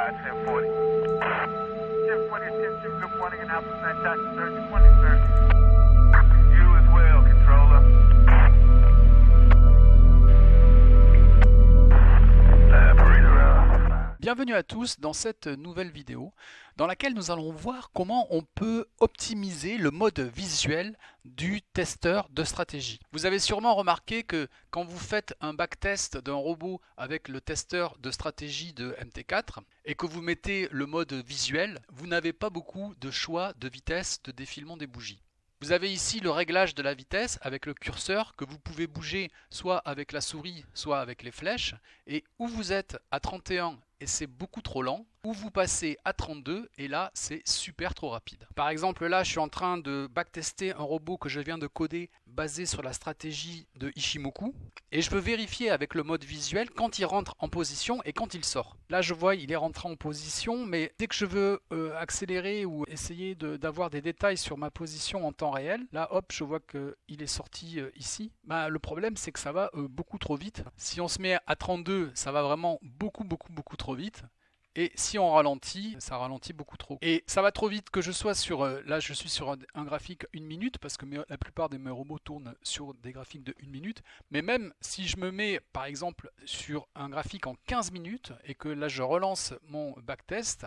1040. 1040, attention, good morning and Alpha Fantastic 3020, sir. You as well, controller. Bienvenue à tous dans cette nouvelle vidéo dans laquelle nous allons voir comment on peut optimiser le mode visuel du testeur de stratégie. Vous avez sûrement remarqué que quand vous faites un backtest d'un robot avec le testeur de stratégie de MT4 et que vous mettez le mode visuel, vous n'avez pas beaucoup de choix de vitesse de défilement des bougies. Vous avez ici le réglage de la vitesse avec le curseur que vous pouvez bouger soit avec la souris, soit avec les flèches. Et où vous êtes à 31 et c'est beaucoup trop lent, ou vous passez à 32 et là c'est super trop rapide. Par exemple là je suis en train de backtester un robot que je viens de coder basé sur la stratégie de Ishimoku et je veux vérifier avec le mode visuel quand il rentre en position et quand il sort. Là je vois il est rentré en position, mais dès que je veux accélérer ou essayer d'avoir des détails sur ma position en temps réel, là hop je vois qu'il est sorti ici. Le problème c'est que ça va beaucoup trop vite. Si on se met à 32 ça va vraiment beaucoup trop vite. Et si on ralentit, ça ralentit beaucoup trop. Et ça va trop vite que je sois sur... là, je suis sur un graphique 1 minute parce que la plupart de mes robots tournent sur des graphiques de 1 minute. Mais même si je me mets, par exemple, sur un graphique en 15 minutes et que là, je relance mon backtest,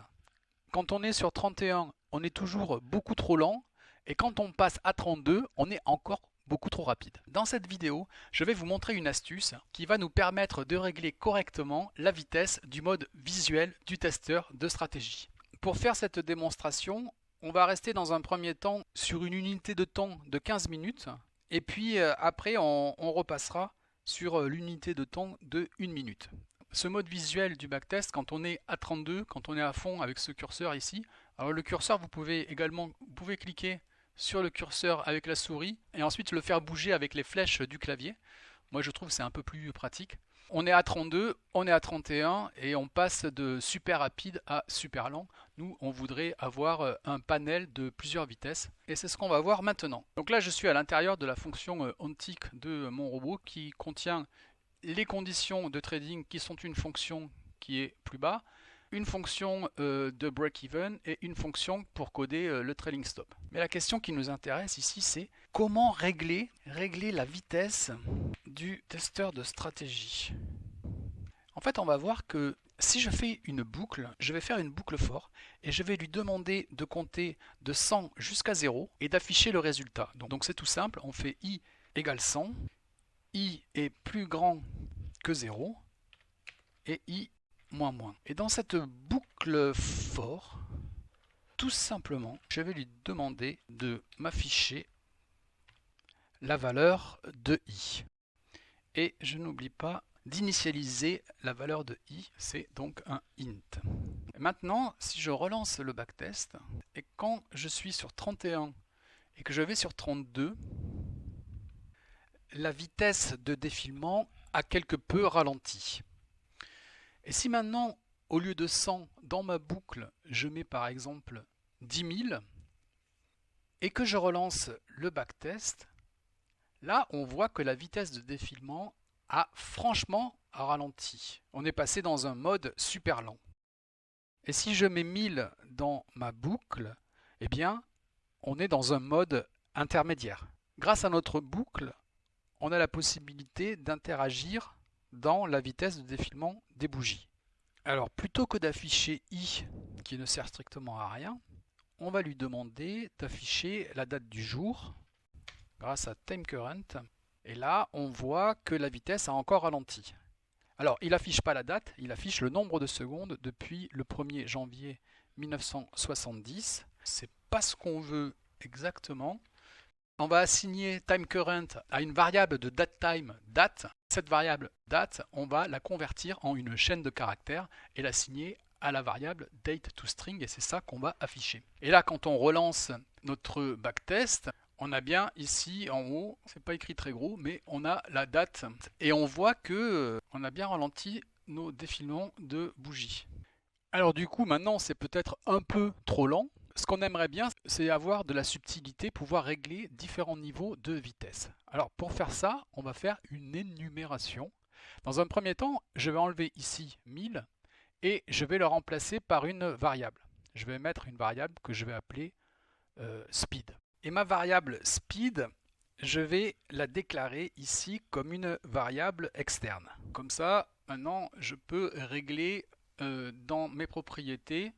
quand on est sur 31, on est toujours beaucoup trop lent. Et quand on passe à 32, on est encore beaucoup trop rapide. Dans cette vidéo, je vais vous montrer une astuce qui va nous permettre de régler correctement la vitesse du mode visuel du testeur de stratégie. Pour faire cette démonstration, on va rester dans un premier temps sur une unité de temps de 15 minutes et puis après on repassera sur l'unité de temps de 1 minute. Ce mode visuel du backtest, quand on est à 32, quand on est à fond avec ce curseur ici, alors le curseur vous pouvez cliquer sur le curseur avec la souris et ensuite le faire bouger avec les flèches du clavier. Moi je trouve que c'est un peu plus pratique. On est à 32, on est à 31 et on passe de super rapide à super lent. Nous on voudrait avoir un panel de plusieurs vitesses et c'est ce qu'on va voir maintenant. Donc là je suis à l'intérieur de la fonction onTick de mon robot qui contient les conditions de trading qui sont une fonction qui est plus bas, une fonction de break-even et une fonction pour coder le trailing stop. Mais la question qui nous intéresse ici, c'est comment régler la vitesse du testeur de stratégie. En fait, on va voir que si je fais une boucle, je vais faire une boucle for et je vais lui demander de compter de 100 jusqu'à 0 et d'afficher le résultat. Donc c'est tout simple, on fait i égale 100, i est plus grand que 0 et i moins. Et dans cette boucle for, tout simplement, je vais lui demander de m'afficher la valeur de i. Et je n'oublie pas d'initialiser la valeur de i, c'est donc un int. Et maintenant, si je relance le backtest, et quand je suis sur 31 et que je vais sur 32, la vitesse de défilement a quelque peu ralenti. Et si maintenant, au lieu de 100, dans ma boucle, je mets par exemple 10 000 et que je relance le backtest, là on voit que la vitesse de défilement a franchement ralenti. On est passé dans un mode super lent. Et si je mets 1000 dans ma boucle, eh bien on est dans un mode intermédiaire. Grâce à notre boucle, on a la possibilité d'interagir dans la vitesse de défilement des bougies. Alors plutôt que d'afficher i qui ne sert strictement à rien, on va lui demander d'afficher la date du jour grâce à TimeCurrent. Et là on voit que la vitesse a encore ralenti. Alors il n'affiche pas la date, il affiche le nombre de secondes depuis le 1er janvier 1970. C'est pas ce qu'on veut exactement. On va assigner TimeCurrent à une variable de datetime date. Cette variable date, on va la convertir en une chaîne de caractères et l'assigner à la variable dateToString et c'est ça qu'on va afficher. Et là, quand on relance notre backtest, on a bien ici en haut, c'est pas écrit très gros, mais on a la date et on voit que on a bien ralenti nos défilements de bougies. Alors du coup, maintenant, c'est peut-être un peu trop lent. Ce qu'on aimerait bien, c'est avoir de la subtilité, pouvoir régler différents niveaux de vitesse. Alors pour faire ça, on va faire une énumération. Dans un premier temps, je vais enlever ici 1000 et je vais le remplacer par une variable. Je vais mettre une variable que je vais appeler speed. Et ma variable speed, je vais la déclarer ici comme une variable externe. Comme ça, maintenant, je peux régler dans mes propriétés,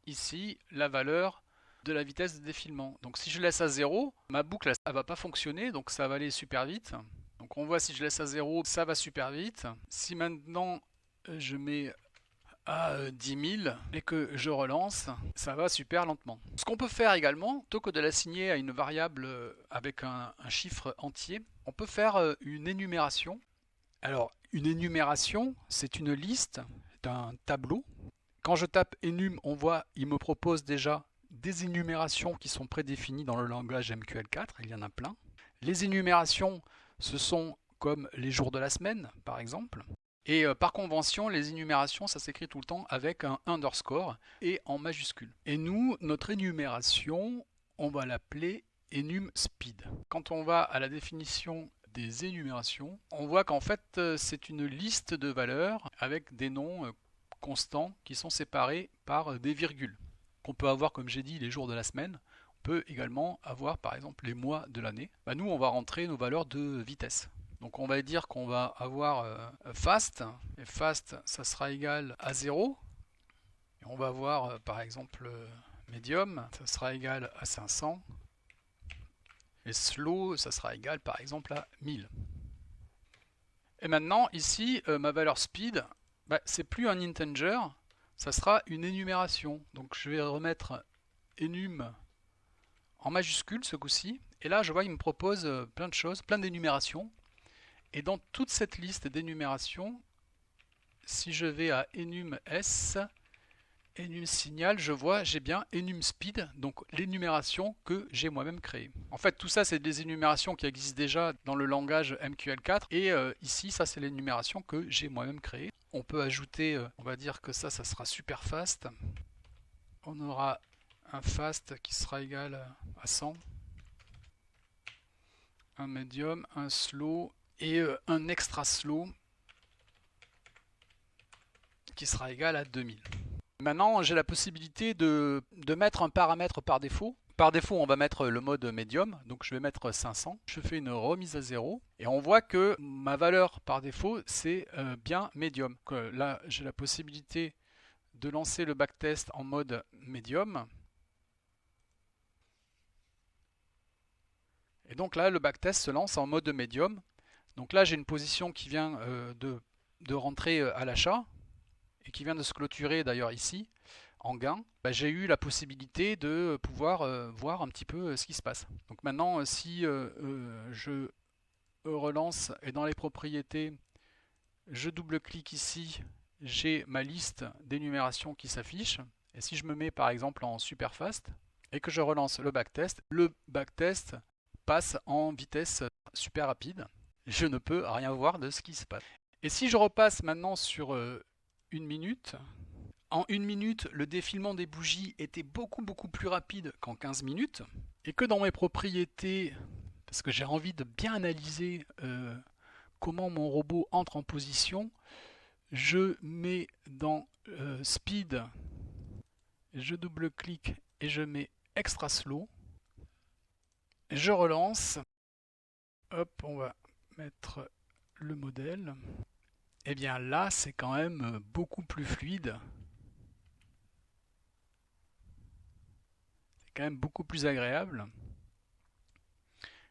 ici, la valeur de la vitesse de défilement. Donc si je laisse à 0, ma boucle elle va pas fonctionner, donc ça va aller super vite. Donc on voit si je laisse à 0, ça va super vite. Si maintenant je mets à 10 000 et que je relance, ça va super lentement. Ce qu'on peut faire également, plutôt que de l'assigner à une variable avec un chiffre entier, on peut faire une énumération. Alors une énumération, c'est une liste d'un tableau. Quand je tape enum, on voit, il me propose déjà des énumérations qui sont prédéfinies dans le langage MQL4, il y en a plein. Les énumérations, ce sont comme les jours de la semaine, par exemple. Et par convention, les énumérations, ça s'écrit tout le temps avec un underscore et en majuscule. Et nous, notre énumération, on va l'appeler enum speed. Quand on va à la définition des énumérations, on voit qu'en fait, c'est une liste de valeurs avec des noms constants qui sont séparés par des virgules. On peut avoir, comme j'ai dit, les jours de la semaine. On peut également avoir, par exemple, les mois de l'année. Nous, on va rentrer nos valeurs de vitesse. Donc, on va dire qu'on va avoir fast. Et fast, ça sera égal à 0. Et on va avoir, par exemple, medium, ça sera égal à 500. Et slow, ça sera égal, par exemple, à 1000. Et maintenant, ici, ma valeur speed, c'est plus un integer, ça sera une énumération. Donc je vais remettre enum en majuscule ce coup-ci. Et là, je vois, il me propose plein de choses, plein d'énumérations. Et dans toute cette liste d'énumérations, si je vais à enum s, enum signal, je vois, j'ai bien enum speed, donc l'énumération que j'ai moi-même créée. En fait, tout ça, c'est des énumérations qui existent déjà dans le langage MQL4. Et ici, ça, c'est l'énumération que j'ai moi-même créée. On peut ajouter, on va dire que ça sera super fast. On aura un fast qui sera égal à 100. Un medium, un slow et un extra slow qui sera égal à 2000. Maintenant, j'ai la possibilité de mettre un paramètre par défaut. Par défaut, on va mettre le mode médium, donc je vais mettre 500. Je fais une remise à 0 et on voit que ma valeur par défaut, c'est bien médium. Là, j'ai la possibilité de lancer le backtest en mode médium. Et donc là, le backtest se lance en mode médium. Donc là, j'ai une position qui vient de rentrer à l'achat et qui vient de se clôturer d'ailleurs ici en gain. J'ai eu la possibilité de pouvoir voir un petit peu ce qui se passe. Donc maintenant, si je relance et dans les propriétés, je double-clique ici, j'ai ma liste d'énumération qui s'affiche. Et si je me mets par exemple en super fast et que je relance le backtest passe en vitesse super rapide. Je ne peux rien voir de ce qui se passe. Et si je repasse maintenant sur 1 minute, en 1 minute, le défilement des bougies était beaucoup plus rapide qu'en 15 minutes. Et que dans mes propriétés, parce que j'ai envie de bien analyser comment mon robot entre en position, je mets dans speed, je double-clique et je mets extra slow. Je relance. Hop, on va mettre le modèle. Et bien là, c'est quand même beaucoup plus fluide. C'est quand même beaucoup plus agréable.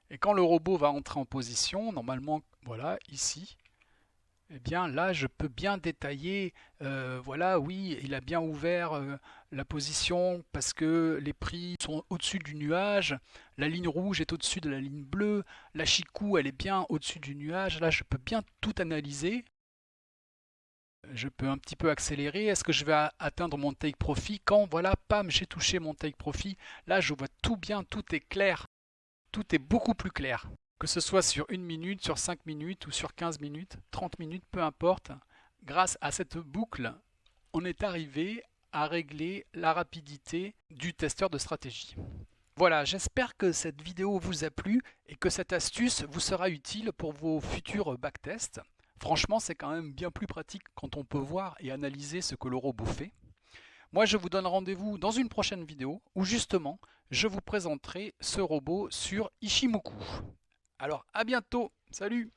Et quand le robot va entrer en position, normalement, voilà, ici, eh bien là, je peux bien détailler, voilà, oui, il a bien ouvert la position parce que les prix sont au-dessus du nuage, la ligne rouge est au-dessus de la ligne bleue, la chicou, elle est bien au-dessus du nuage. Là, je peux bien tout analyser. Je peux un petit peu accélérer. Est-ce que je vais atteindre mon take profit quand, voilà, pam, j'ai touché mon take profit. Là, je vois tout bien, tout est clair. Tout est beaucoup plus clair. Que ce soit sur 1 minute, sur 5 minutes ou sur 15 minutes, 30 minutes, peu importe. Grâce à cette boucle, on est arrivé à régler la rapidité du testeur de stratégie. Voilà, j'espère que cette vidéo vous a plu et que cette astuce vous sera utile pour vos futurs backtests. Franchement, c'est quand même bien plus pratique quand on peut voir et analyser ce que le robot fait. Moi, je vous donne rendez-vous dans une prochaine vidéo où justement, je vous présenterai ce robot sur Ishimoku. Alors, à bientôt. Salut!